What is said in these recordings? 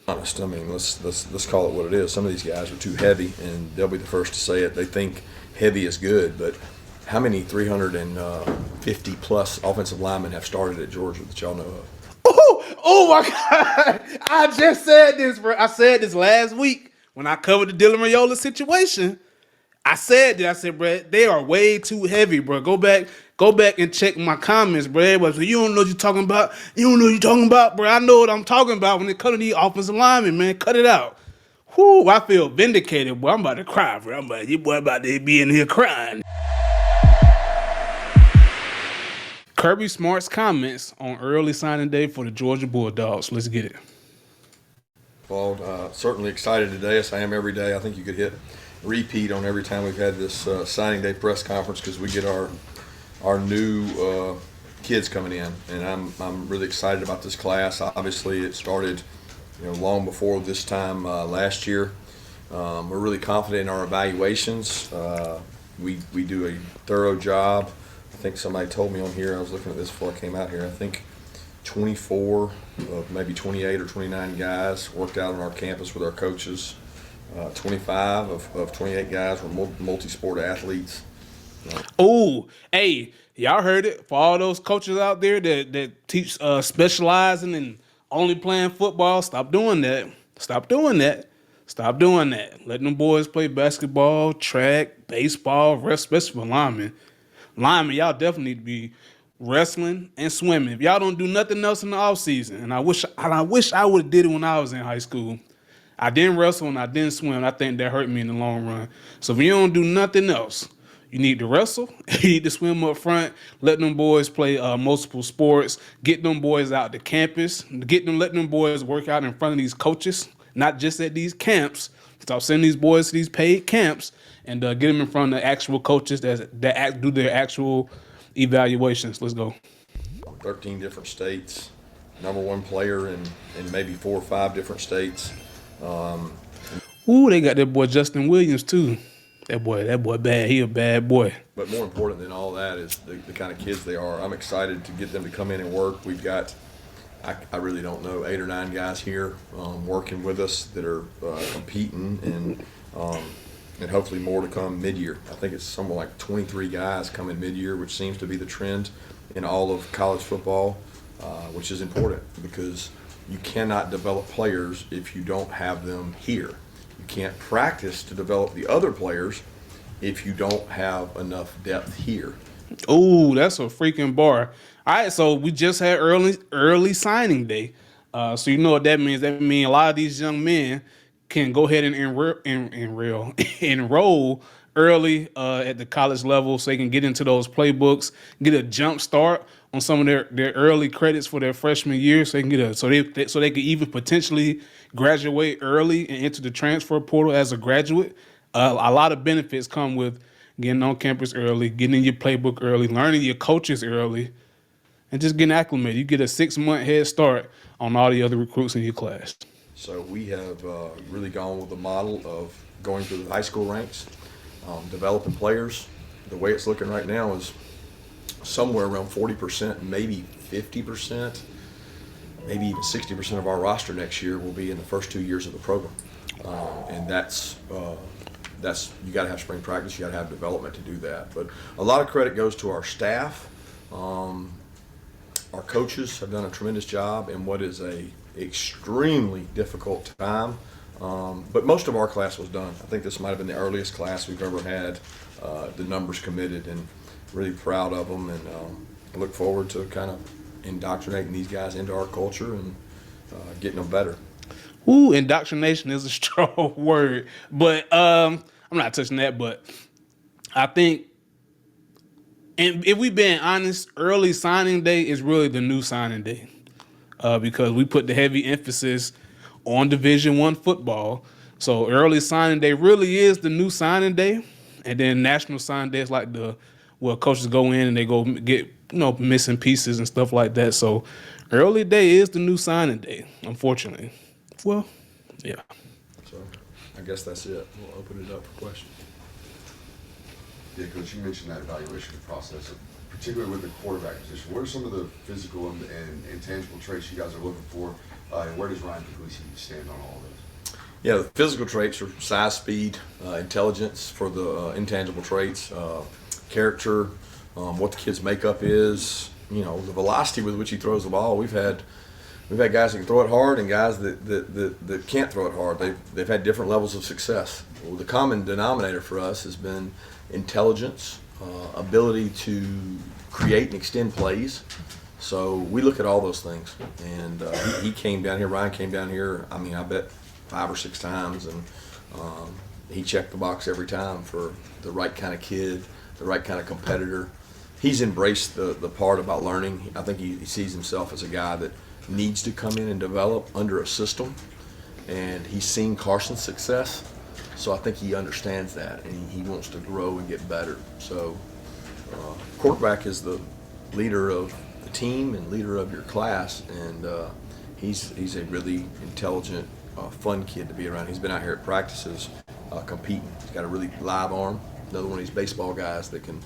Honest. I mean, let's call it what it is. Some of these guys are too heavy, and they'll be the first to say it. They think heavy is good, but how many 350 plus offensive linemen have started at Georgia that y'all know of? Oh my God. I just said this, bro. I said this last week when I covered the Dylan Raiola situation. I said that. I said, bro, they are way too heavy, bro. Go back and check my comments, bro. Everybody said, you don't know what you're talking about. You don't know what you're talking about, bro. I know what I'm talking about when it comes to these offensive linemen, man. Cut it out. Whoo, I feel vindicated, boy. I'm about to cry, bro. You boy about to be in here crying. Kirby Smart's comments on early signing day for the Georgia Bulldogs. Let's get it. Well, certainly excited today, as I am every day. I think you could hit repeat on every time we've had this signing day press conference because we get our new kids coming in, and I'm really excited about this class. Obviously, it started long before this time last year. We're really confident in our evaluations. We do a thorough job. I think somebody told me on here, I was looking at this before I came out here, I think 24 of maybe 28 or 29 guys worked out on our campus with our coaches. 25 of 28 guys were multi-sport athletes. Oh, hey, y'all heard it. For all those coaches out there that teach specializing and only playing football, stop doing that. Stop doing that. Stop doing that. Letting them boys play basketball, track, baseball, especially for linemen. Linemen, y'all definitely need to be wrestling and swimming. If y'all don't do nothing else in the off season, and I wish I would have did it when I was in high school. I didn't wrestle and I didn't swim. I think that hurt me in the long run. So if you don't do nothing else, you need to wrestle. You need to swim up front. Let them boys play multiple sports. Get them boys out to campus. Let them boys work out in front of these coaches, not just at these camps. Stop sending these boys to these paid camps and get them in front of the actual coaches that do their actual evaluations. Let's go. 13 different states, number one player in maybe 4 or 5 different states. Ooh, they got that boy Justin Williams too. That boy bad. He a bad boy. But more important than all that is the kind of kids they are. I'm excited to get them to come in and work. We've got, I really don't know, 8 or 9 guys here working with us that are competing, and hopefully more to come mid-year. I think it's somewhere like 23 guys coming mid-year, which seems to be the trend in all of college football, which is important because you cannot develop players if you don't have them here. You can't practice to develop the other players if you don't have enough depth here. Ooh, that's a freaking bar. All right, so we just had early signing day. So you know what that means. That means a lot of these young men can go ahead and enroll early at the college level so they can get into those playbooks, get a jump start on some of their early credits for their freshman year so they can so they could even potentially graduate early and enter the transfer portal as a graduate. A lot of benefits come with getting on campus early, getting in your playbook early, learning your coaches early, and just getting acclimated. You get a 6-month head start on all the other recruits in your class. So we have really gone with the model of going through the high school ranks, developing players. The way it's looking right now is somewhere around 40%, maybe 50%, maybe even 60% of our roster next year will be in the first 2 years of the program. And that's you got to have spring practice, you got to have development to do that. But a lot of credit goes to our staff. Our coaches have done a tremendous job in what is a extremely difficult time. But most of our class was done. I think this might have been the earliest class we've ever had the numbers committed, and really proud of them, and I look forward to kind of indoctrinating these guys into our culture and getting them better. Ooh, indoctrination is a strong word, but I'm not touching that. But I think, and if we being honest, early signing day is really the new signing day because we put the heavy emphasis on Division I football. So early signing day really is the new signing day, and then national signing day is like where coaches go in and they go get missing pieces and stuff like that. So early day is the new signing day, unfortunately. Well, yeah. So I guess that's it. We'll open it up for questions. Yeah, Coach, you mentioned that evaluation process, particularly with the quarterback position. What are some of the physical and intangible traits you guys are looking for Where does Ryan Puglisi stand on all this? Yeah, the physical traits are size, speed, intelligence for the intangible traits, character, what the kid's makeup is, the velocity with which he throws the ball. We've had guys that can throw it hard and guys that can't throw it hard. They've had different levels of success. Well, the common denominator for us has been intelligence, ability to create and extend plays. So we look at all those things. And he came down here, Ryan came down here, I bet 5 or 6 times, and he checked the box every time for the right kind of kid, the right kind of competitor. He's embraced the part about learning. I think he sees himself as a guy that needs to come in and develop under a system, and he's seen Carson's success, so I think he understands that, and he wants to grow and get better. So quarterback is the leader of the team and leader of your class, and he's a really intelligent, fun kid to be around. He's been out here at practices competing. He's got a really live arm, another one of these baseball guys that can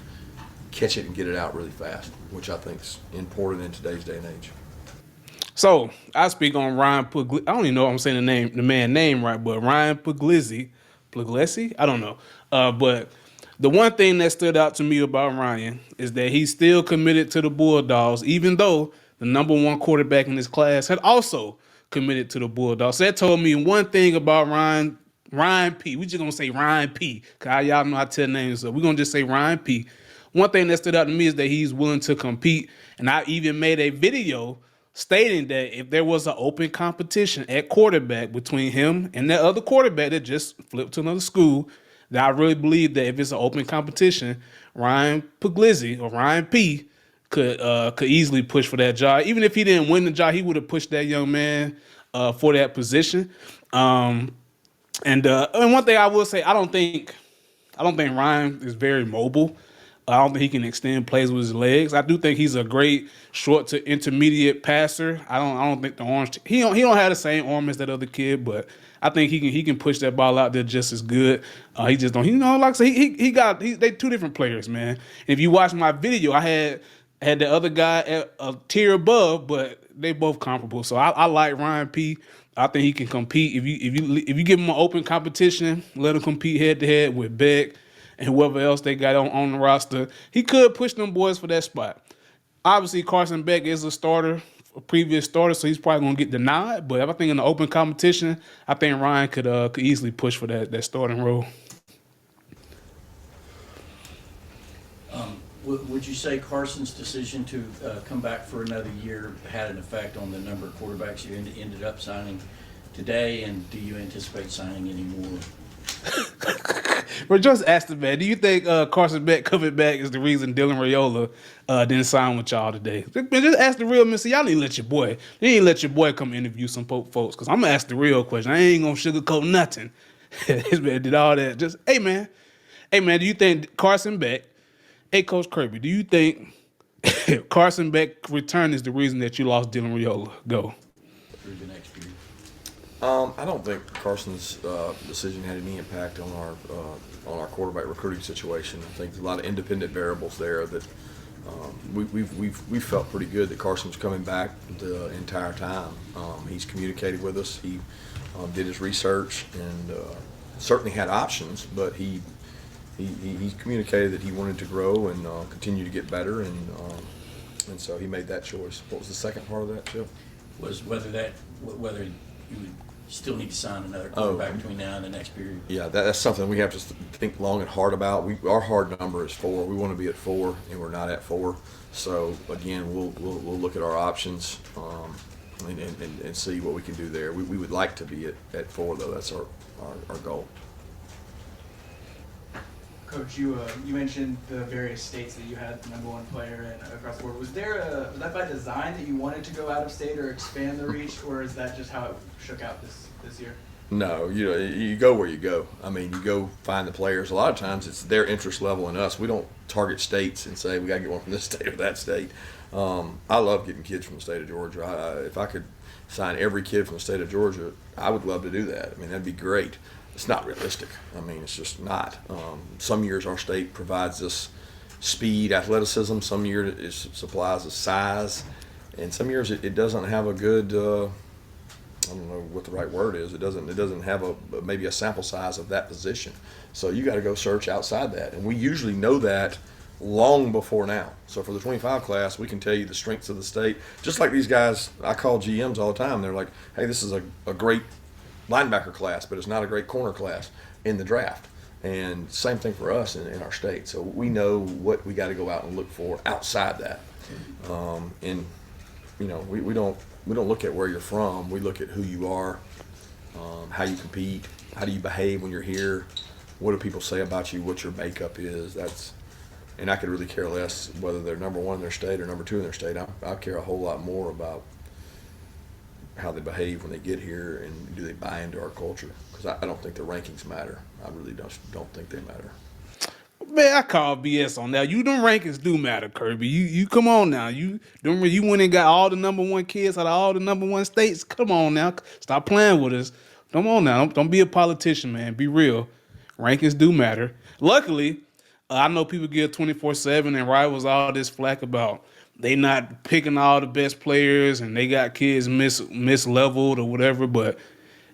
catch it and get it out really fast, which I think is important in today's day and age. So I speak on Ryan Puglisi. I don't even know if I'm saying the man name right, but Ryan Puglisi, I don't know. But the one thing that stood out to me about Ryan is that he's still committed to the Bulldogs, even though the number 1 quarterback in his class had also committed to the Bulldogs. So that told me one thing about Ryan P. We just gonna say Ryan P. Cause y'all know how to tell names, so we're gonna just say Ryan P. One thing that stood out to me is that he's willing to compete, and I even made a video stating that if there was an open competition at quarterback between him and that other quarterback that just flipped to another school, that I really believe that if it's an open competition, Ryan Puglisi or Ryan P could easily push for that job. Even if he didn't win the job, he would have pushed that young man for that position. And one thing I will say, I don't think Ryan is very mobile. I don't think he can extend plays with his legs. I do think he's a great short to intermediate passer. I don't think the arms. He don't have the same arm as that other kid, but I think he can push that ball out there just as good. He just don't. Like I said, they 2 different players, man. And if you watch my video, I had the other guy at a tier above, but they both comparable. So I like Ryan P. I think he can compete if you give him an open competition, let him compete head to head with Beck and whoever else they got on the roster. He could push them boys for that spot. Obviously, Carson Beck is a previous starter, so he's probably going to get denied. But if I think in the open competition, I think Ryan could easily push for that starting role. Would you say Carson's decision to come back for another year had an effect on the number of quarterbacks you ended up signing today, and do you anticipate signing any more? But just ask the man, do you think Carson Beck coming back is the reason Dylan Raiola didn't sign with y'all today? Just ask the real man. See, y'all need to let your boy come interview some folks, because I'm going to ask the real question. I ain't going to sugarcoat nothing. This man did all that. Just, hey, man, do you think Carson Beck, hey, Coach Kirby, do you think Carson Beck return is the reason that you lost Dylan Raiola? Go. Through the next year. I don't think Carson's decision had any impact on our quarterback recruiting situation. I think there's a lot of independent variables there that we felt pretty good that Carson was coming back the entire time. He's communicated with us. He did his research and certainly had options, but he communicated that he wanted to grow and continue to get better, and so he made that choice. What was the second part of that, Chip? Was whether you would still need to sign another quarterback between now and the next period. Yeah, that's something we have to think long and hard about. Our hard number is 4. We want to be at 4, and we're not at 4. So again, we'll look at our options and see what we can do there. We would like to be at 4, though. That's our goal. Coach, you mentioned the various states that you had the number 1 player in across the board. Was that by design that you wanted to go out of state or expand the reach, or is that just how it shook out this year? No, you go where you go. I mean, you go find the players. A lot of times it's their interest level in us. We don't target states and say we got to get one from this state or that state. I love getting kids from the state of Georgia. If I could sign every kid from the state of Georgia, I would love to do that. I mean, that'd be great. It's not realistic. I mean, it's just not. Some years our state provides us speed, athleticism. Some years it supplies us size, and some years it doesn't have a good don't know what the right word is. It doesn't have maybe a sample size of that position. So you got to go search outside that, and we usually know that long before now. So for the 25 class, we can tell you the strengths of the state. Just like these guys, I call GMs all the time. They're like, hey, this is a great linebacker class, but it's not a great corner class in the draft. And same thing for us in our state. So we know what we got to go out and look for outside that. And you know, we don't look at where you're from. We look at who you are, how you compete, how do you behave when you're here, what do people say about you, what your makeup is. And I could really care less whether they're number one in their state or number two in their state. I care a whole lot more about how they behave when they get here and do they buy into our culture. Because I don't think the rankings matter. I really don't think they matter. Man, I call BS on that. Them rankings do matter, Kirby. You come on now. You went and got all the number one kids out of all the number one states. Come on now. Stop playing with us. Come on now. Don't be a politician, man. Be real. Rankings do matter. Luckily, I know people give 24/7 and rivals all this flack about they not picking all the best players and they got kids misleveled or whatever, but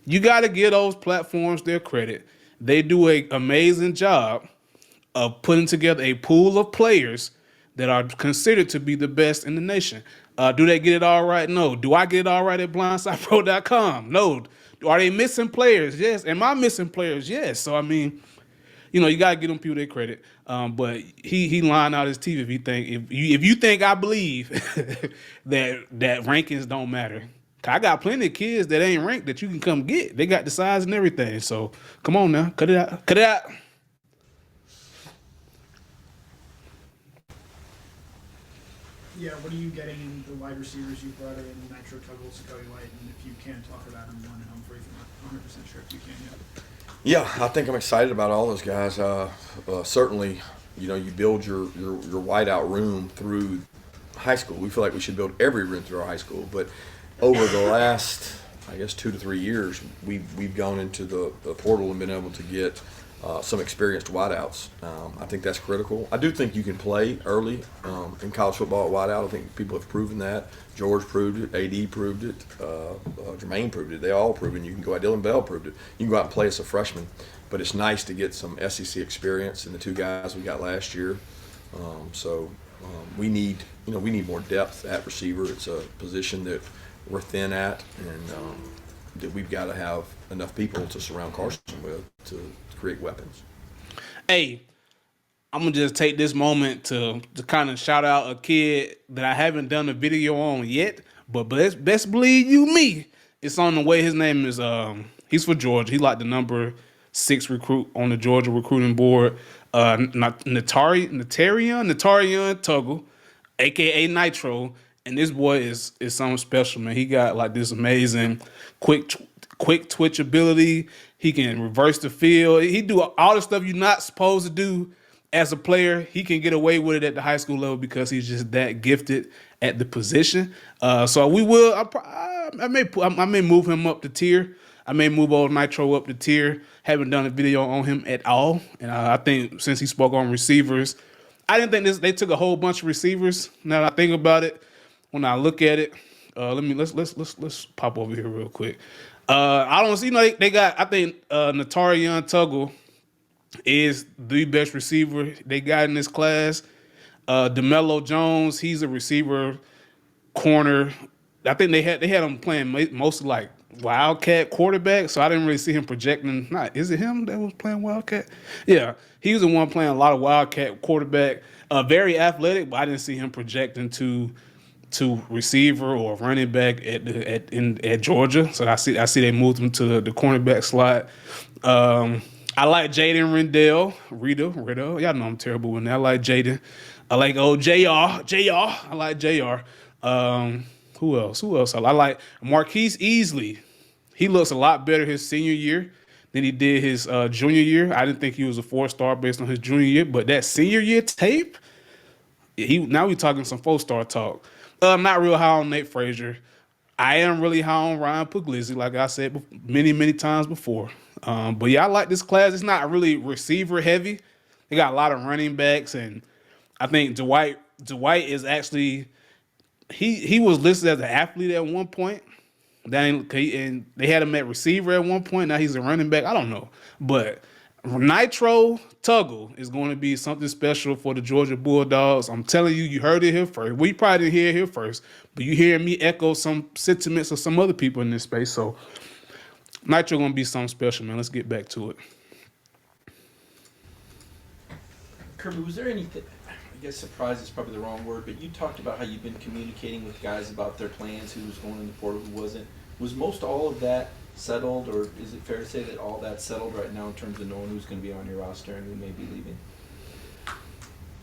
you got to give those platforms their credit. They do an amazing job of putting together a pool of players that are considered to be the best in the nation. Do they get it all right? No. Do I get it all right at blindsidepro.com? No. Are they missing players? Yes. Am I missing players? Yes. So, I mean, you know, you gotta give them people their credit. But he lying out his teeth if you think I believe that rankings don't matter. I got plenty of kids that ain't ranked that you can come get. They got the size and everything. So come on now, cut it out. Cut it out. Yeah, what are you getting in the wide receivers you brought in? Nitro Tuggle, Scully White, and if you can talk about him, one Humphrey. I'm not 100% sure if you can yet. Yeah, I think I'm excited about all those guys. Certainly, you know, you build your wideout room through high school. We feel like we should build every room through our high school. But over the last, I guess, 2 to 3 years, we've gone into the portal and been able to get some experienced wideouts. I think that's critical. I do think you can play early in college football at wideout. I think people have proven that. George proved it. AD proved it. Jermaine proved it. They all proved it. You can go out. Dylan Bell proved it. You can go out and play as a freshman. But it's nice to get some SEC experience in the 2 guys we got last year. We need more depth at receiver. It's a position that we're thin at, and that we've got to have enough people to surround Carson with to create weapons. Hey, I'm gonna just take this moment to kind of shout out a kid that I haven't done a video on yet, but best believe you me, it's on the way. His name is he's for Georgia. He's like the number 6 recruit on the Georgia recruiting board. Natarian Tuggle, aka Nitro, and this boy is something special, man. He got like this amazing quick twitch ability. He can reverse the field. He do all the stuff you're not supposed to do as a player. He can get away with it at the high school level because he's just that gifted at the position. So we will. I may move him up the tier. I may move old Nitro up the tier. Haven't done a video on him at all, and I think since he spoke on receivers, I didn't think they took a whole bunch of receivers. Now that I think about it, when I look at it, let's pop over here real quick. I don't see. They got. I think Natarian Tuggle is the best receiver they got in this class. DeMello Jones, he's a receiver corner. I think they had him playing mostly like Wildcat quarterback, so I didn't really see him projecting. Is it him that was playing Wildcat? Yeah, he was the one playing a lot of Wildcat quarterback. Very athletic, but I didn't see him projecting to receiver or running back at Georgia. So I see they moved him to the cornerback slot. I like Jaden Riddle. Y'all know I'm terrible with that. I like Jaden. I like JR. I like JR. Who else? I like Marquise Easley. He looks a lot better his senior year than he did his junior year. I didn't think he was a 4-star based on his junior year, but that senior year tape, now we talking some 4-star talk. Not real high on Nate Frazier. I am really high on Ryan Puglisi, like I said many times before. But yeah, I like this class. It's not really receiver heavy. They got a lot of running backs, and I think Dwight is actually he was listed as an athlete at one point. And they had him at receiver at one point. Now he's a running back. I don't know. But Nitro Tuggle is going to be something special for the Georgia Bulldogs. I'm telling you, you heard it here first. We probably didn't hear it here first, but you hearing me echo some sentiments of some other people in this space. So Nitro going to be something special, man. Let's get back to it. Kirby, was there anything, I guess surprise is probably the wrong word, but you talked about how you've been communicating with guys about their plans, who was going in the portal, who wasn't. Was most all of that settled, or is it fair to say that all that's settled right now in terms of knowing who's going to be on your roster and who may be leaving?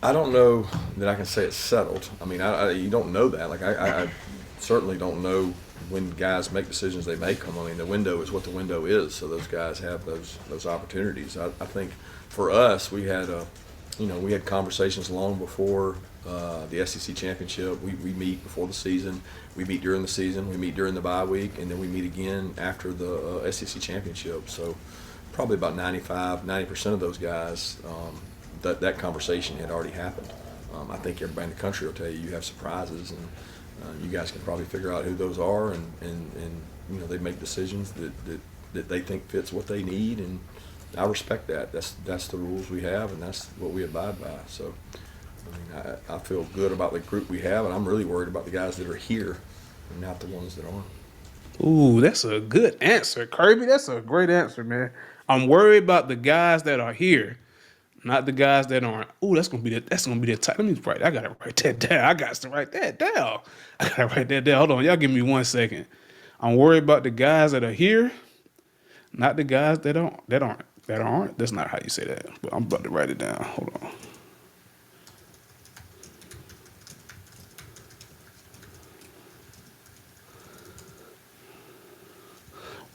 I don't know that I can say it's settled. I mean, you don't know that. Like, I certainly don't know when guys make decisions they make them. I mean, the window is what the window is, so those guys have those opportunities. I think for us, we had we had conversations long before the SEC championship. We meet before the season, we meet during the season, we meet during the bye week, and then we meet again after the SEC championship. So probably about 90% of those guys, that conversation had already happened. I think everybody in the country will tell you have surprises, and you guys can probably figure out who those are, and they make decisions that they think fits what they need, and I respect that. That's the rules we have, and that's what we abide by. So, I mean, I feel good about the group we have, and I'm really worried about the guys that are here, and not the ones that aren't. Ooh, that's a good answer, Kirby. That's a great answer, man. I'm worried about the guys that are here, not the guys that aren't. Ooh, that's gonna be the type. Let me write. I gotta write that down. I got to write that down. I gotta write that down. Hold on, y'all give me 1 second. I'm worried about the guys that are here, not the guys that aren't. That's not how you say that. But I'm about to write it down. Hold on.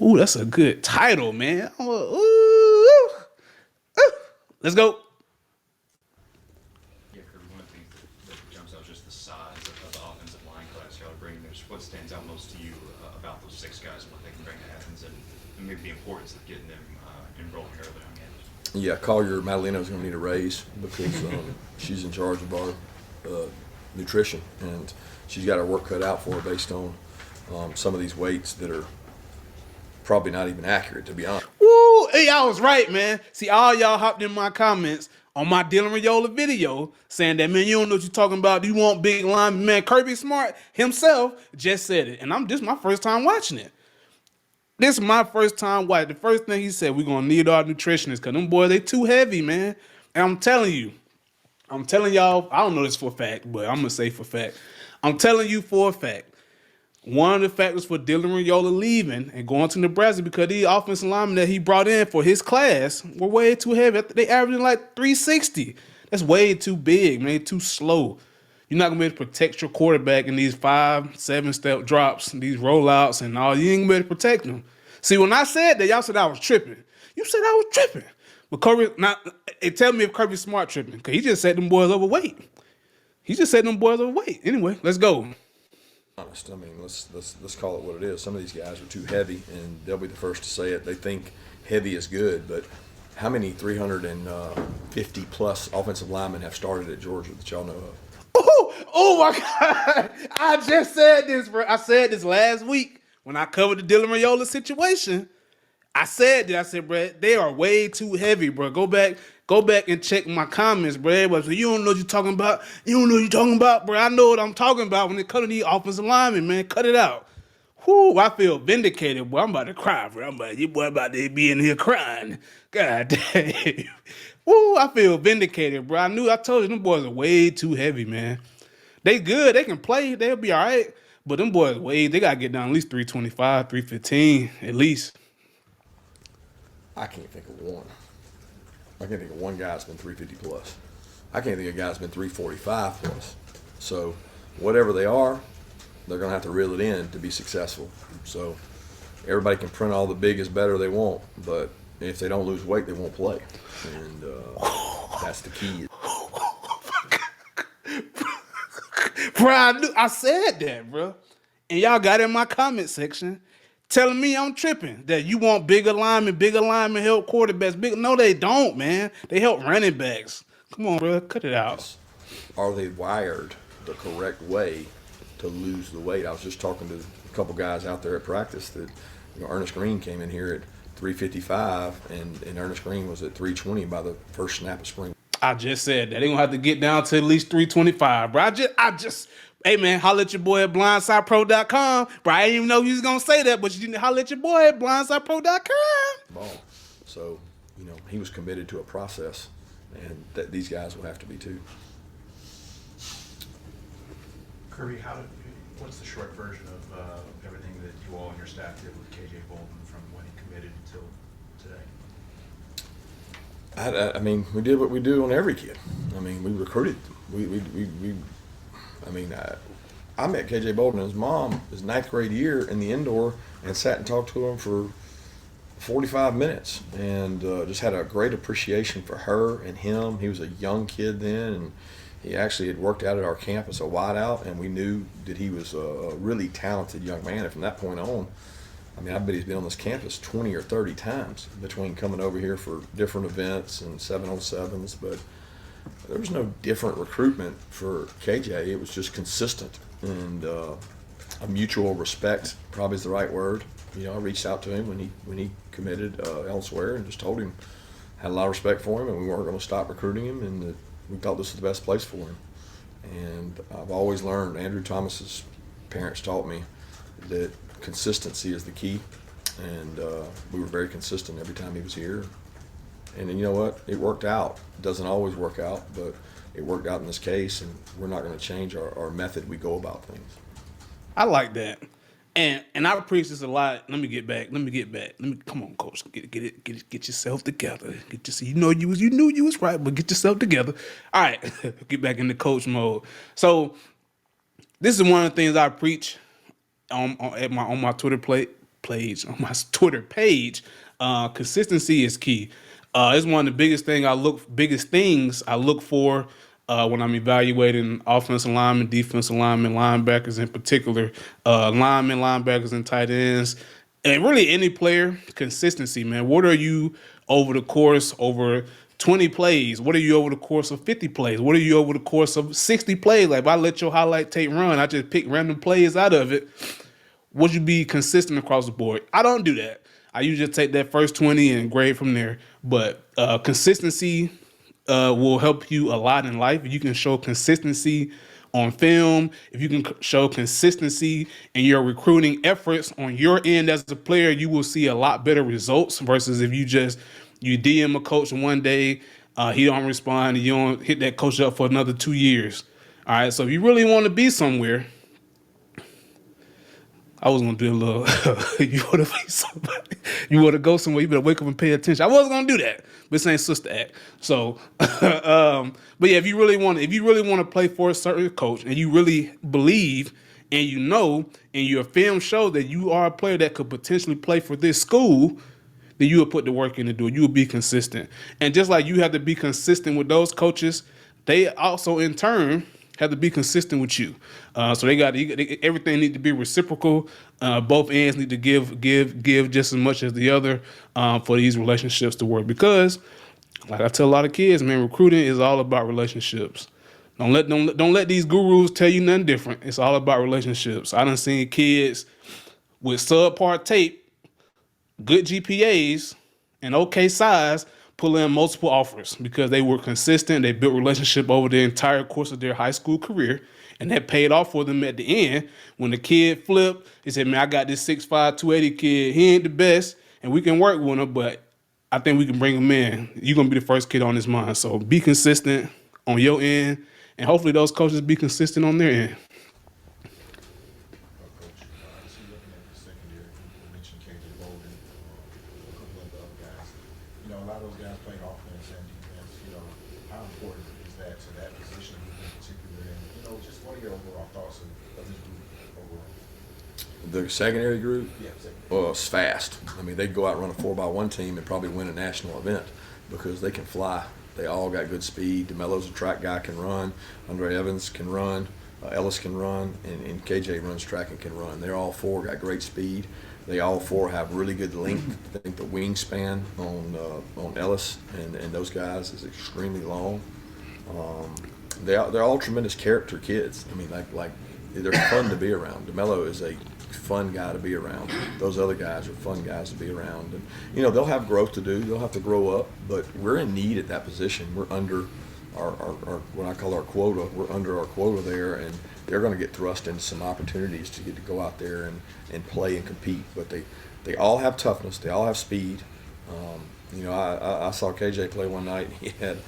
Ooh, that's a good title, man. Let's go. Yeah, Kirby, one of the things that jumps out is just the size of the offensive line class y'all are bringing. What stands out most to you about those 6 guys and what they can bring to Athens, and maybe the importance of getting them enrolled here over young age? Yeah, Collier Madalena is going to need a raise because she's in charge of our nutrition, and she's got her work cut out for her based on some of these weights that are probably not even accurate, to be honest. Woo! Hey, I was right, man. See, all y'all hopped in my comments on my Dylan Raiola video saying that, man, you don't know what you're talking about. You want big linemen. Man, Kirby Smart himself just said it. And this is my first time watching it. This is my first time watching. The first thing he said, we're going to need our nutritionists because them boys, they too heavy, man. And I'm telling y'all, I don't know this for a fact, but I'm going to say for a fact. I'm telling you for a fact. One of the factors for Dylan Raiola leaving and going to Nebraska because these offensive linemen that he brought in for his class were way too heavy. They averaging like 360. That's way too big, man. They too slow. You're not going to be able to protect your quarterback in these 5-7 step drops, these rollouts and all. You ain't going to be able to protect them. See, when I said that, y'all said I was tripping. You said I was tripping. But tell me if Kirby Smart tripping because he just said them boys overweight. Anyway, let's go. Honest. I mean, let's call it what it is. Some of these guys are too heavy, and they'll be the first to say it. They think heavy is good, but how many 350-plus offensive linemen have started at Georgia that y'all know of? Oh my God! I just said this, bro. I said this last week when I covered the Dylan Raiola situation. I said, bro, they are way too heavy, bro. Go back and check my comments, bro. Everybody said, you don't know what you're talking about. Bro. I know what I'm talking about when it comes to these offensive linemen, man. Cut it out. Whoo, I feel vindicated, boy. I'm about to cry, bro. You boy about to be in here crying. God damn. Woo, I feel vindicated, bro. I told you, them boys are way too heavy, man. They good. They can play. They'll be all right. But them boys, they got to get down at least 325, 315, at least. I can't think of one. I can't think of one guy that's been 350 plus. I can't think of a guy that's been 345 plus. So whatever they are, they're going to have to reel it in to be successful. So everybody can print all the biggest better they want, but if they don't lose weight, they won't play. And that's the key. Bro, I said that, bro. And y'all got in my comment section telling me I'm tripping, that you want bigger linemen help quarterbacks. No, they don't, man. They help running backs. Come on, bro. Cut it out. Are they wired the correct way to lose the weight? I was just talking to couple guys out there at practice that, Ernest Green came in here at 3:55, and Ernest Green was at 3:20 by the first snap of spring. I just said that. They're going to have to get down to at least 325, bro. Hey, man, holla at your boy at blindsidepro.com. Bro, I didn't even know you was going to say that, but you didn't holla at your boy at blindsidepro.com. Ball. So, he was committed to a process, and that these guys will have to be too. Kirby, what's the short version of everything that you all and your staff did with KJ Bolden from when he committed until today? I mean, we did what we do on every kid. I mean, we recruited. I met KJ Bolden and his mom his 9th grade year in the indoor and sat and talked to him for 45 minutes and just had a great appreciation for her and him. He was a young kid then, and he actually had worked out at our camp as a wideout, and we knew that he was a really talented young man. And from that point on, I bet he's been on this campus 20 or 30 times between coming over here for different events and 7-on-7s, but there was no different recruitment for KJ. It was just consistent and a mutual respect, probably is the right word. I reached out to him when he committed elsewhere and just told him had a lot of respect for him and we weren't going to stop recruiting him and that we thought this was the best place for him. And I've always learned, Andrew Thomas's parents taught me that consistency is the key, and we were very consistent every time he was here. And then you know what? It worked out. It doesn't always work out, but it worked out in this case, and we're not going to change our method we go about things. I like that. And I preach this a lot. Let me get back. Come on, coach. Get yourself together. You knew you was right, but get yourself together. All right, get back into coach mode. So this is one of the things I preach on my Twitter page. Consistency is key. It's one of the biggest things I look for when I'm evaluating offensive linemen, defensive linemen, linebackers in particular, linebackers, and tight ends, and really any player. Consistency, man. What are you over 20 plays? What are you over the course of 50 plays? What are you over the course of 60 plays? Like, if I let your highlight tape run, I just pick random plays out of it. Would you be consistent across the board? I don't do that. I usually take that first 20 and grade from there. But consistency will help you a lot in life. If you can show consistency on film, if you can show consistency in your recruiting efforts on your end as a player, you will see a lot better results versus if you DM a coach one day, he don't respond, and you don't hit that coach up for another 2 years. All right, so if you really want to be somewhere, I was gonna do a little. You want to be somebody? You want to go somewhere? You better wake up and pay attention. I was gonna do that, but this ain't sister act. So, but yeah, if you really want to play for a certain coach, and you really believe, and and your film show that you are a player that could potentially play for this school, then you will put the work in to do it. You will be consistent, and just like you have to be consistent with those coaches, they also in turn have to be consistent with you. So everything need to be reciprocal. Both ends need to give just as much as the other for these relationships to work. Because, like I tell a lot of kids, man, recruiting is all about relationships. Don't let these gurus tell you nothing different. It's all about relationships. I done seen kids with subpar tape, good GPAs, and okay size pull in multiple offers because they were consistent. They built relationship over the entire course of their high school career, and that paid off for them at the end. When the kid flipped, he said, man, I got this 6'5", 280 kid. He ain't the best, and we can work with him, but I think we can bring him in. You're going to be the first kid on his mind. So be consistent on your end, and hopefully those coaches be consistent on their end. Coach, I see looking at the secondary, you mentioned KJ Bolden, a couple of the other guys. A lot of those guys played offense and defense. How important is that to that position in particular? And, just what are your overall thoughts of this group overall? The secondary group? Yeah, secondary. Well, it's fast. They go out and run a 4x1 team and probably win a national event because they can fly. They all got good speed. DeMello's a track guy, can run. Andre Evans can run. Ellis can run. And KJ runs track and can run. They're all four got great speed. They all four have really good length. I think the wingspan on Ellis and those guys is extremely long. They're all tremendous character kids. Like they're fun to be around. DeMello is a fun guy to be around. Those other guys are fun guys to be around. And, you know, they'll have growth to do. They'll have to grow up, but we're in need at that position. We're under our what I call our quota. We're under our quota there, and they're going to get thrust into some opportunities to get to go out there and play and compete. But they all have toughness. They all have speed. You know, I saw KJ play one night. He had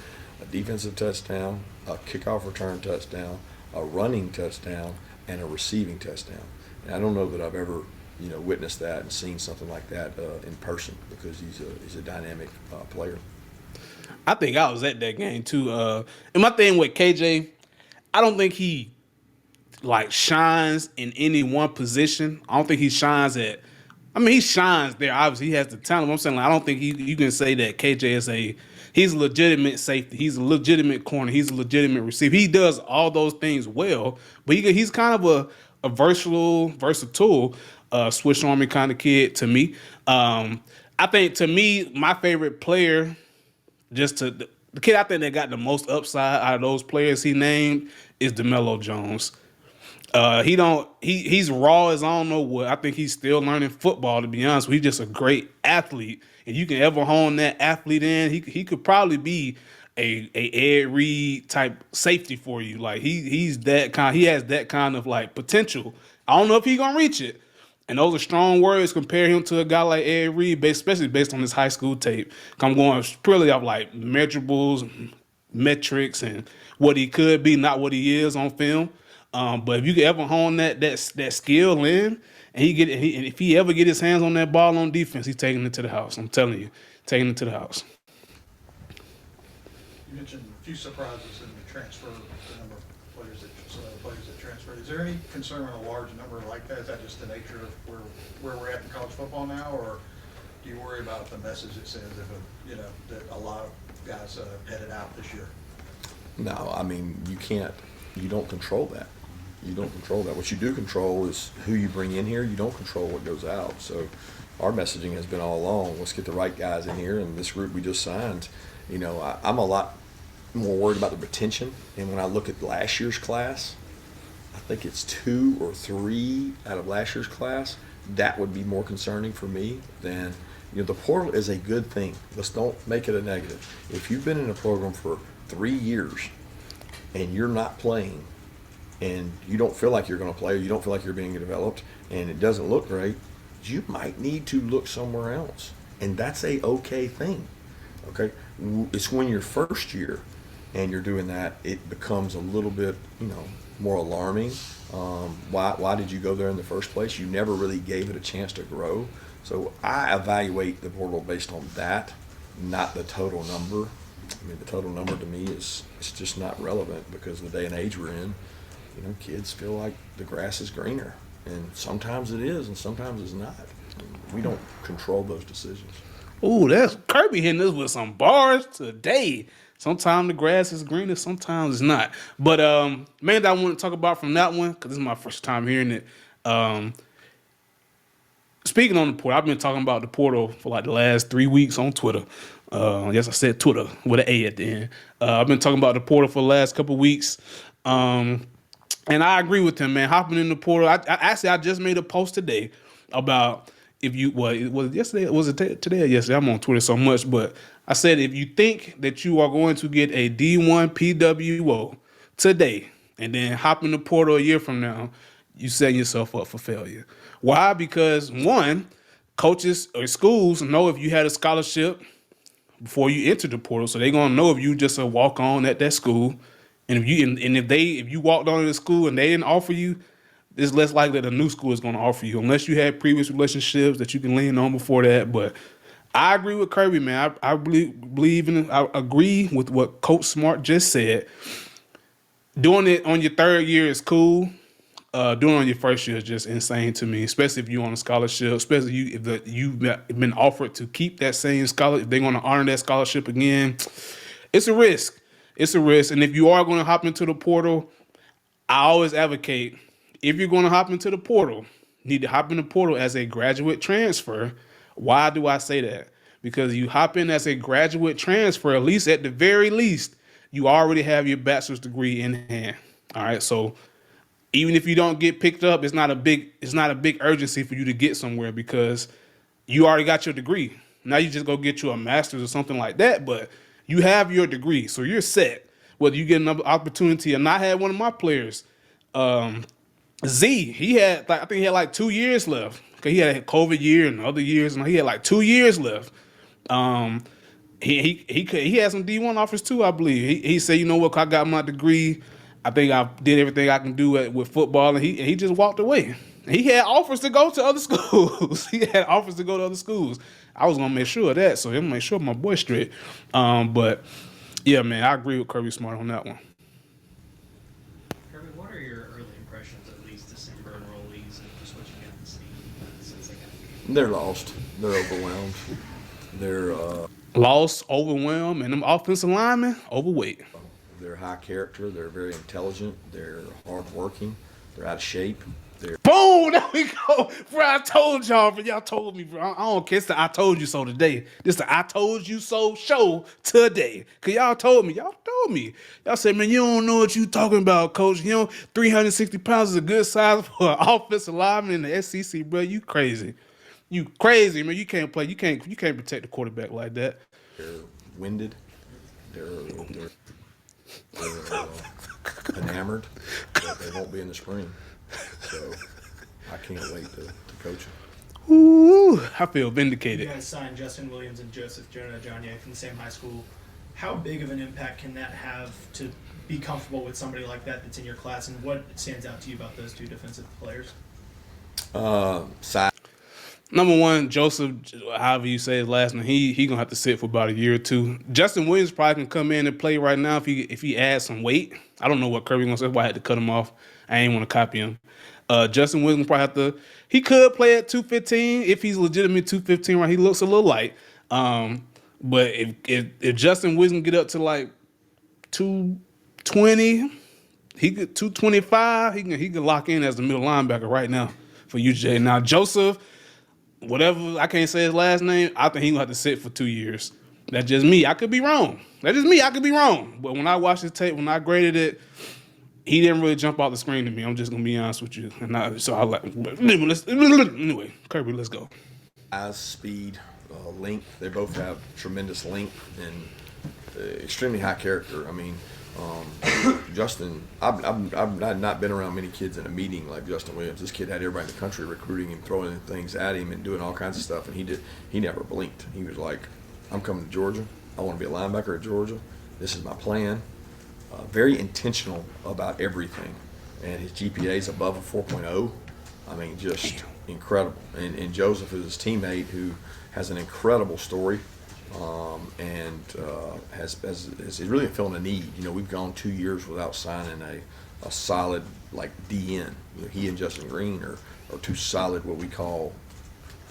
a defensive touchdown, a kickoff return touchdown, a running touchdown, and a receiving touchdown. And I don't know that I've ever, you know, witnessed that and seen something like that in person, because he's a dynamic player. I think I was at that game too. And my thing with KJ, I don't think he like shines in any one position. I don't think he shines at. I mean, he shines there. Obviously, he has the talent. But I'm saying, like, I don't think you can say that KJ is he's a legitimate safety. He's a legitimate corner. He's a legitimate receiver. He does all those things well, but he's kind of a versatile Swiss Army kind of kid to me. I think, to me, my favorite player, the kid I think that got the most upside out of those players he named, is DeMelo Jones. He's raw as I don't know what. I think he's still learning football, to be honest. He's just a great athlete. And you can ever hone that athlete in, he could probably be a Ed Reed type safety for you. Like he has that kind of like potential. I don't know if he's gonna reach it. And those are strong words. Compare him to a guy like Ed Reed, especially based on his high school tape. I'm going purely off like measurables, metrics, and what he could be, not what he is on film. But if you could ever hone that skill in, and if he ever get his hands on that ball on defense, he's taking it to the house. I'm telling you, taking it to the house. You mentioned a few surprises in the transfer, the number of players some of the players that transferred. Is there any concern with a large number like that? Is that just the nature of where we're at in college football now, or do you worry about the message it sends that a lot of guys headed out this year? No, I mean, you don't control that. You don't control that. What you do control is who you bring in here. You don't control what goes out. So our messaging has been all along, let's get the right guys in here. And this group we just signed, you know, I'm a lot more worried about the retention. And when I look at last year's class, I think it's 2 or 3 out of last year's class. That would be more concerning for me than, you know, the portal is a good thing. Let's don't make it a negative. If you've been in a program for 3 years and you're not playing, and you don't feel like you're going to play, or you don't feel like you're being developed, and it doesn't look great, you might need to look somewhere else. And that's a okay thing, okay? It's when you're first year and you're doing that, it becomes a little bit, you know, more alarming. Why did you go there in the first place? You never really gave it a chance to grow. So I evaluate the portal based on that, not the total number. I mean, the total number to me it's just not relevant, because of the day and age we're in. You know, kids feel like the grass is greener, and sometimes it is, and sometimes it's not. We don't control those decisions. Ooh, that's Kirby hitting us with some bars today. Sometimes the grass is greener, sometimes it's not. But main thing I want to talk about from that one, because this is my first time hearing it. Speaking on the portal, I've been talking about the portal for like the last 3 weeks on Twitter. Yes, I said Twitter with an A at the end. I've been talking about the portal for the last couple of weeks. And I agree with him, man. Hopping in the portal. I just made a post today about was it yesterday? Was it today or yesterday? I'm on Twitter so much, but I said if you think that you are going to get a D1 PWO today and then hop in the portal a year from now, you setting yourself up for failure. Why? Because one, coaches or schools know if you had a scholarship before you entered the portal, so they're gonna know if you just a walk on at that school. And if you walked on to the school and they didn't offer you, it's less likely that a new school is going to offer you, unless you had previous relationships that you can lean on before that. But I agree with Kirby, man. I agree with what Coach Smart just said. Doing it on your third year is cool. Doing it on your first year is just insane to me, especially if you're on a scholarship, especially if you've been offered to keep that same scholarship. If they're going to honor that scholarship again, it's a risk. It's a risk. And if you are going to hop into the portal, I always advocate, if you're going to hop into the portal, you need to hop in the portal as a graduate transfer. Why do I say that? Because you hop in as a graduate transfer, at least at the very least, you already have your bachelor's degree in hand. All right. So even if you don't get picked up, it's not a big urgency for you to get somewhere because you already got your degree. Now you just go get you a master's or something like that, but you have your degree, so you're set. Whether you get another opportunity or not, I had one of my players, Z. He had I think he had like 2 years left. Okay, he had a COVID year and other years, and he had like 2 years left. He had some D1 offers too, I believe. He said, you know what, I got my degree. I think I did everything I can do with football, and he just walked away. He had offers to go to other schools. He had offers to go to other schools. I was gonna make sure of that, so I'm gonna make sure my boy straight. But yeah, man, I agree with Kirby Smart on that one. Kirby, what are your early impressions of these December enrollees and just what you got to see since they got here? They're lost. They're overwhelmed. They're Lost, overwhelmed, and them offensive linemen overweight. they're high character. They're very intelligent. They're hardworking. They're out of shape. They're Boom! There we go, bro. I told y'all, but y'all told me, bro. I don't care. It's the I told you so today. This the I told you so show today. Cause y'all told me. Y'all said, man, you don't know what you talking about, coach. You know, 360 pounds is a good size for an offensive lineman in the SEC, bro. You crazy. You crazy, man. You can't play. You can't protect the quarterback like that. winded. They're enamored, but they won't be in the spring. So I can't wait to coach them. Ooh, I feel You vindicated. guys signed Justin Williams and Joseph Jonah from the same high school. How big of an impact can that have to be comfortable with somebody like that that's in your class, and what stands out to you about those two defensive players? Size. Number one, Joseph, however you say his last name, he gonna have to sit for about a year or two. Justin Williams probably can come in and play right now if he adds some weight. I don't know what Kirby gonna say. That's why I had to cut him off. I ain't want to copy him. Justin Williams probably have to. He could play at 215 if he's legitimate 215. Right, he looks a little light. But if Justin Williams can get up to like 220, he could 225. He can lock in as the middle linebacker right now for UJ. Now Joseph, whatever, I can't say his last name. I think he gonna have to sit for 2 years. That's just me. I could be wrong. But when I watched his tape, when I graded it, he didn't really jump out the screen to me. I'm just gonna be honest with you. Anyway, Kirby, let's go. Size, speed, length. They both have tremendous length and extremely high character. I mean, Justin, I've not been around many kids in a meeting like Justin Williams. This kid had everybody in the country recruiting him, throwing things at him, and doing all kinds of stuff. And he never blinked. He was like, "I'm coming to Georgia. I want to be a linebacker at Georgia. This is my plan." Very intentional about everything, and his GPA is above a 4.0. I mean, just incredible. And Joseph is his teammate, who has an incredible story, and has really feeling a need. You know, we've gone 2 years without signing a solid like DN. You know, he and Justin Green are two solid what we call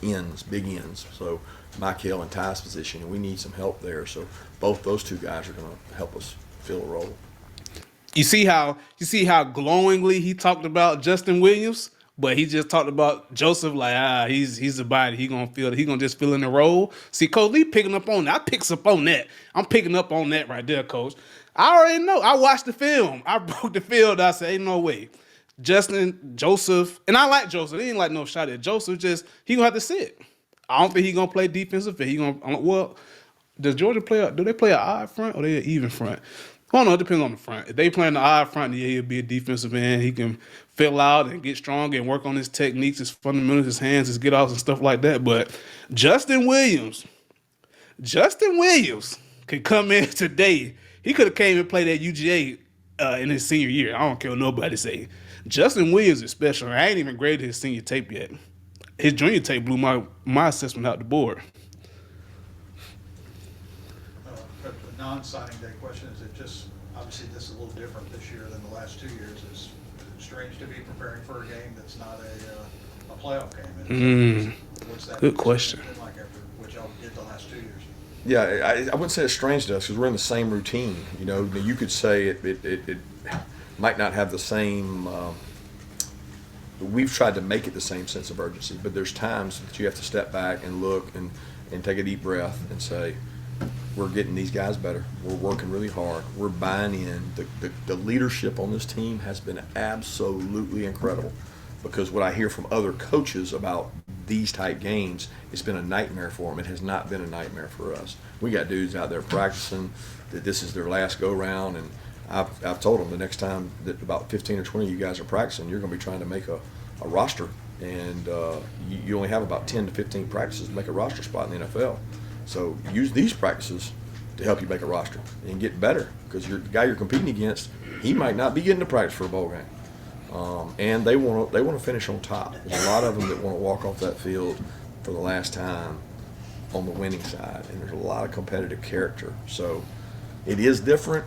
ends, big ends. So Michael and Ty's position, and we need some help there. So both those two guys are going to help us fill a role. You see how glowingly he talked about Justin Williams, but he just talked about Joseph like he's a body. He gonna just fill in the role. See, Coach Lee picking up on that. I picks up on that. I'm picking up on that right there, Coach. I already know. I watched the film. I broke the field. I said, ain't no way. Joseph, and I like Joseph. He ain't like no shot at Joseph. Just he gonna have to sit. I don't think he gonna play defensive. Does Georgia play? Do they play an odd front or they an even front? I don't know. It depends on the front. If they play in the odd front, yeah, he'll be a defensive end. He can fill out and get strong and work on his techniques, his fundamentals, his hands, his get offs and stuff like that. But Justin Williams can come in today. He could have came and played at UGA in his senior year. I don't care what nobody say. Justin Williams is special. I ain't even graded his senior tape yet. His junior tape blew my assessment out the board. The non-signing day question is, it just, obviously this is a little different this year than the last 2 years. Is it strange to be preparing for a game that's not a playoff game? What's that Good question. been like after what y'all did the last 2 years? Yeah, I wouldn't say it's strange to us because we're in the same routine. You know, you could say it might not have the same. We've tried to make it the same sense of urgency, but there's times that you have to step back and look and take a deep breath and say, we're getting these guys better. We're working really hard. We're buying in. The leadership on this team has been absolutely incredible, because what I hear from other coaches about these type games, it's been a nightmare for them. It has not been a nightmare for us. We got dudes out there practicing that this is their last go round, and I've told them the next time that about 15 or 20 of you guys are practicing, you're going to be trying to make a roster, and you only have about 10 to 15 practices to make a roster spot in the NFL. So use these practices to help you make a roster and get better, because the guy you're competing against, he might not be getting to practice for a bowl game. And they want to finish on top. There's a lot of them that want to walk off that field for the last time on the winning side, and there's a lot of competitive character. So it is different,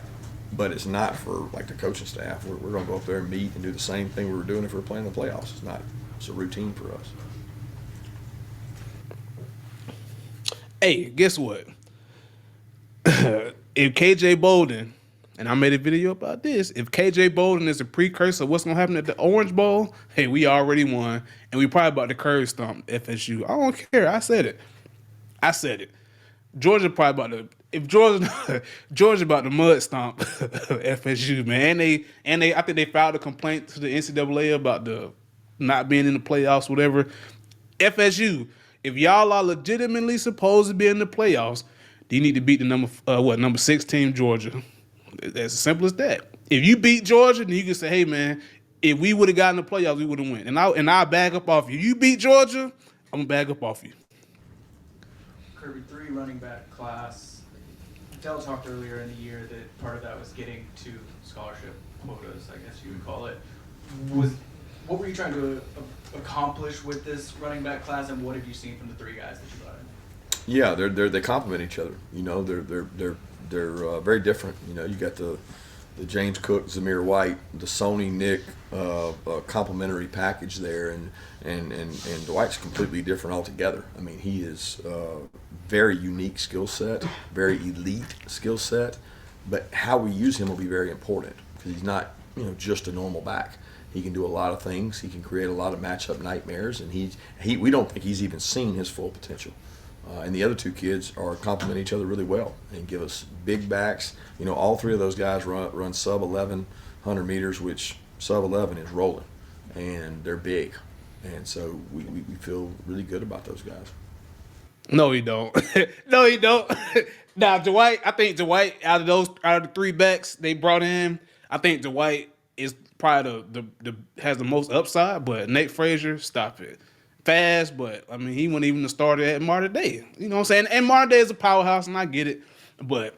but it's not for like the coaching staff. We're going to go up there and meet and do the same thing we were doing if we were playing the playoffs. It's a routine for us. Hey, guess what? If KJ Bolden, and I made a video about this, if KJ Bolden is a precursor of what's going to happen at the Orange Bowl, hey, we already won, and we probably about to curve stomp FSU. I don't care. I said it. Georgia probably about to, if Georgia about to mud stomp FSU, man. And they I think they filed a complaint to the NCAA about the not being in the playoffs, whatever. FSU, if y'all are legitimately supposed to be in the playoffs, you need to beat the number 6 team, Georgia. That's as simple as that. If you beat Georgia, then you can say, hey man, if we would have gotten the playoffs, we would have won. And I'll bag up off you. You beat Georgia, I'm gonna bag up off you. Kirby, 3 running back class. Dell talked earlier in the year that part of that was getting to scholarship quotas, I guess you would call it. What were you trying to accomplish with this running back class, and what have you seen from the 3 guys that you brought in? Yeah, they complement each other. You know, they're very different. You know, you got the James Cook, Zamir White, the Sony Nick complementary package there, and Dwight's completely different altogether. I mean, he is very unique skill set, very elite skill set, but how we use him will be very important, because he's not, you know, just a normal back. He can do a lot of things. He can create a lot of matchup nightmares, and we don't think he's even seen his full potential. And the other 2 kids are complement each other really well and give us big backs. You know, all 3 of those guys run sub 1,100 meters, which sub 11 is rolling, and they're big, and so we feel really good about those guys. No, he don't. No, he don't. Now, Dwight, I think Dwight, out of the 3 backs they brought in, I think Dwight is probably the has the most upside. But Nate Frazier, stop it. Fast, but I mean, he wasn't even the starter at Mater Dei. You know what I'm saying? And Mater Dei is a powerhouse, and I get it. But,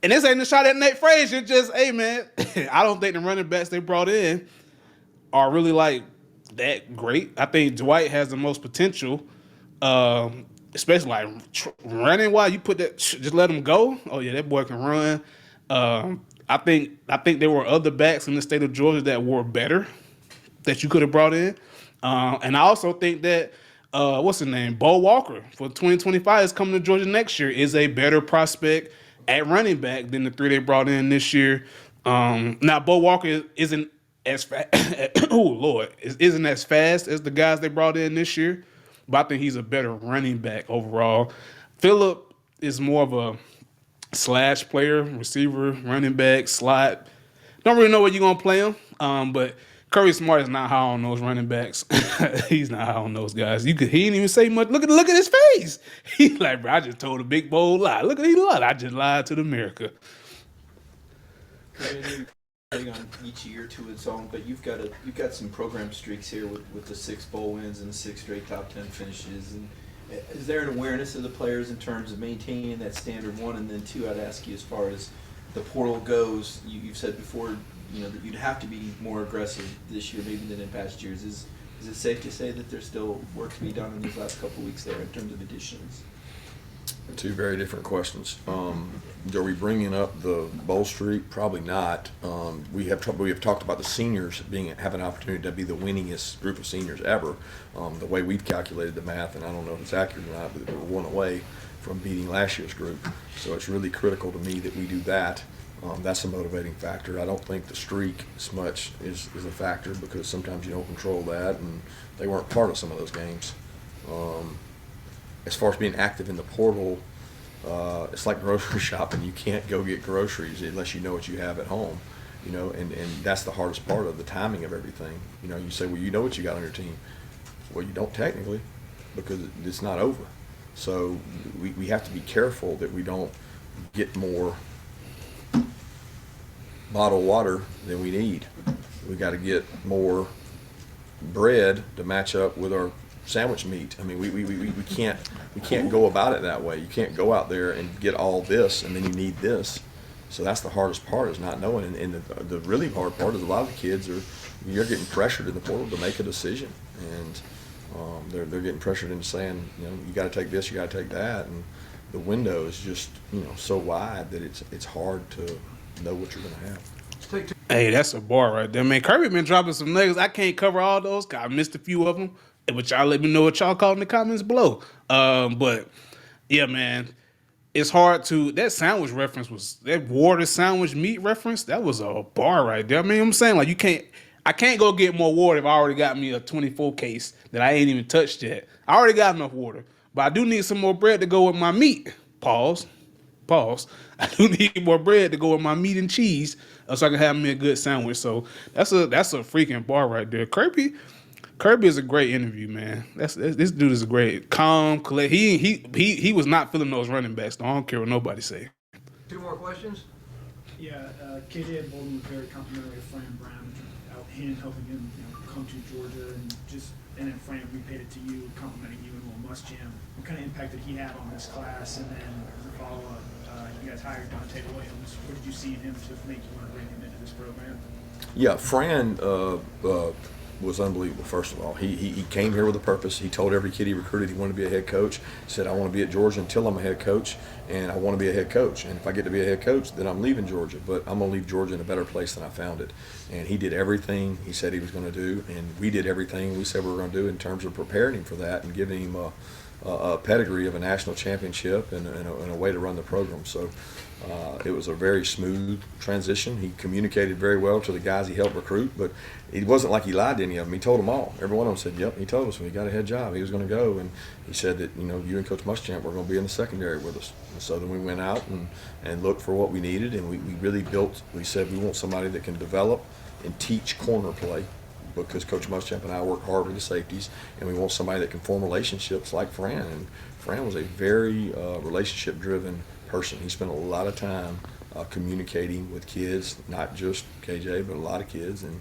and this ain't a shot at Nate Frazier, just, hey, man, I don't think the running backs they brought in are really like that great. I think Dwight has the most potential, especially like running. Why you put that? Just let him go. Oh yeah, that boy can run. I think there were other backs in the state of Georgia that were better that you could have brought in. And I also think that what's his name, Bo Walker for 2025 is coming to Georgia next year, is a better prospect at running back than the 3 they brought in this year. Now Bo Walker isn't as fast. Isn't as fast as the guys they brought in this year, but I think he's a better running back overall. Phillip is more of a slash player, receiver, running back, slot. Don't really know where you're gonna play him, but Kirby Smart is not high on those running backs. He's not high on those guys. He didn't even say much. Look at his face. He's like, bro, I just told a big bold lie. Look at he lied. I just lied to America. On each year to its own, but you've got some program streaks here with the 6 bowl wins and the 6 straight top 10 finishes. And is there an awareness of the players in terms of maintaining that standard, 1, and then 2? I'd ask you, as far as the portal goes, you've said before, you know, that you'd have to be more aggressive this year maybe than in past years. Is it safe to say that there's still work to be done in these last couple of weeks there in terms of additions? 2 very different questions. Are we bringing up the bowl streak? Probably not. We have talked about the seniors have an opportunity to be the winningest group of seniors ever. The way we've calculated the math, and I don't know if it's accurate or not, but we're 1 away from beating last year's group. So it's really critical to me that we do that. That's a motivating factor. I don't think the streak as much is a factor, because sometimes you don't control that, and they weren't part of some of those games. As far as being active in the portal, it's like grocery shopping. You can't go get groceries unless you know what you have at home, you know, and that's the hardest part of the timing of everything. You know, you say, well, you know what you got on your team. Well, you don't technically, because it's not over. So we have to be careful that we don't get more bottled water than we need. We got to get more bread to match up with our sandwich meat. I mean, we can't go about it that way. You can't go out there and get all this and then you need this. So that's the hardest part, is not knowing. And the really hard part is a lot of the kids you're getting pressured in the portal to make a decision, and they're getting pressured into saying, you know, you got to take this, you got to take that, and the window is just, you know, so wide that it's hard to know what you're going to have. Hey, that's a bar right there, man. Kirby been dropping some nuggets. I can't cover all those. I missed a few of them. But y'all let me know what y'all call in the comments below. But yeah, man, it's hard to. That sandwich reference was that water sandwich meat reference. That was a bar right there. I mean, I'm saying, like, you can't. I can't go get more water if I already got me a 24 case that I ain't even touched yet. I already got enough water, but I do need some more bread to go with my meat. Pause. I do need more bread to go with my meat and cheese, so I can have me a good sandwich. So that's a freaking bar right there. Kirby is a great interview, man. This dude is a great, calm, collect. He was not feeling those running backs. So I don't care what nobody say. 2 more questions? Yeah, KJ at Bolden was very complimentary of Fran Brown, out hand helping him, come to Georgia, and then Fran repaid it to you, complimenting you in Will Muschamp. What kind of impact did he have on this class? And then as a follow-up, you guys hired Dante Williams. What did you see in him to make you want to bring him into this program? Yeah, Fran was unbelievable. First of all, he came here with a purpose. He told every kid he recruited he wanted to be a head coach. He said, I want to be at Georgia until I'm a head coach, and I want to be a head coach. And if I get to be a head coach, then I'm leaving Georgia. But I'm going to leave Georgia in a better place than I found it. And he did everything he said he was going to do, and we did everything we said we were going to do in terms of preparing him for that and giving him a pedigree of a national championship and a way to run the program. So it was a very smooth transition. He communicated very well to the guys he helped recruit, but it wasn't like he lied to any of them. He told them all. Every one of them said, yep, he told us when he got a head job he was going to go. And he said that, you and Coach Muschamp were going to be in the secondary with us. And so then we went out and looked for what we needed, and we really built. We said we want somebody that can develop and teach corner play, because Coach Muschamp and I work hard with the safeties, and we want somebody that can form relationships like Fran. And Fran was a very relationship-driven person. He spent a lot of time communicating with kids, not just KJ, but a lot of kids, and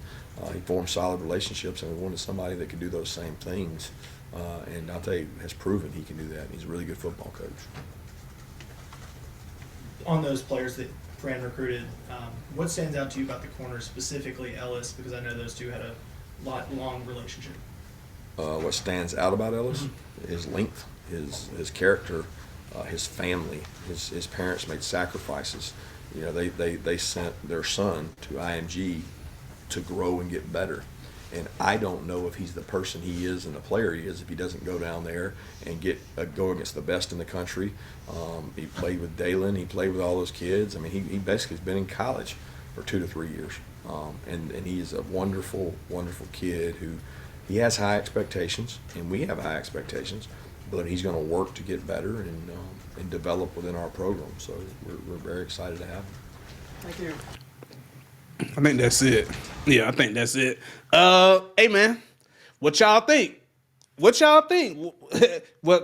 he formed solid relationships, and we wanted somebody that could do those same things. And Dante has proven he can do that, and he's a really good football coach. On those players that Fran recruited, what stands out to you about the corners, specifically Ellis, because I know those two had a long relationship? What stands out about Ellis? His length, his character, his family. His parents made sacrifices. They sent their son to IMG to grow and get better. And I don't know if he's the person he is and the player he is if he doesn't go down there and go against the best in the country. He played with Dalen. He played with all those kids. I mean, he basically has been in college for 2 to 3 years. And he is a wonderful, wonderful kid who he has high expectations, and we have high expectations, but he's going to work to get better and develop within our program. So we're very excited to have him. Thank you. I think that's it. Yeah, I think that's it. Hey, man, what y'all think? Well,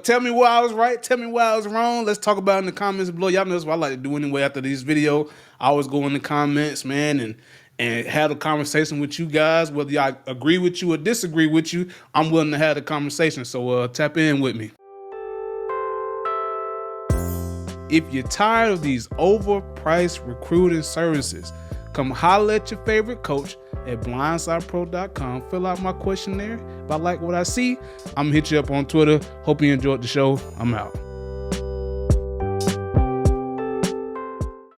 tell me where I was right. Tell me where I was wrong. Let's talk about it in the comments below. Y'all know that's what I like to do anyway after this video. I always go in the comments, man, and have a conversation with you guys. Whether I agree with you or disagree with you, I'm willing to have the conversation. So tap in with me. If you're tired of these overpriced recruiting services, come holler at your favorite coach at blindsidepro.com. Fill out my questionnaire. If I like what I see, I'm going to hit you up on Twitter. Hope you enjoyed the show. I'm out.